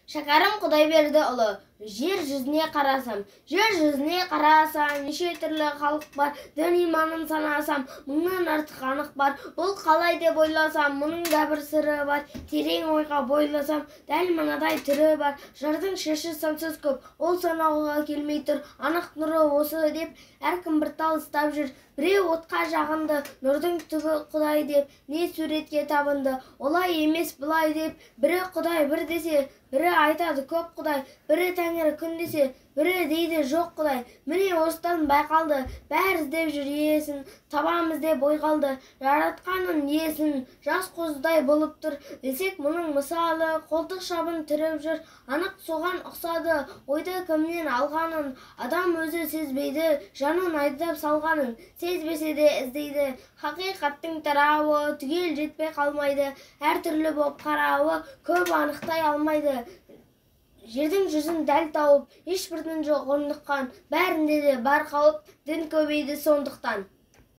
Шәкәрім Құдайбердіұлы, жер жүзіне қарасам, неше түрлі халық бар, дін иманын санасам, мыңнан артық анық бар. Бұл қалай деп ойласам, мұның да бір сыры бар. Терең ойға бойласам, дәл мынадай түрі бар. Жырдың шешы сансыз көп, ол санауға келмей тұр. Анық нұры осы деп, әркім бір тал ұстап жүр. Біреу отқа жағынды, нұрдың түбі Құдай деп, не суретке табынды. Олай емес бұлай деп, бірі Құдай бір десе, бірі айтады көп Құдай, бірі Тәңір күн десе, бірі дейді жоқ Құдай. Міне осыдан байқалды, бәрі іздеп жүр иесін, табамыз деп ой қалды. Жаратқанын иесін, жас қозыдай болып тұр десек, мұның мысалы қолтық шабын түріп жүр. Анық соған ұқсады, ойды кімнен алғанын, адам өзі сезбейді, жанын айдап салғанын, сезбесе де іздейді. Хақиқаттың тарауы түгел жетпей қалмайды, әртүрлі боп қарауы көп анықтай алмайды. Жердің жүзін дәл тауып, ешбірдің жоқ орныққан, бәрінде де бар қауіп, дін көбейді сондықтан.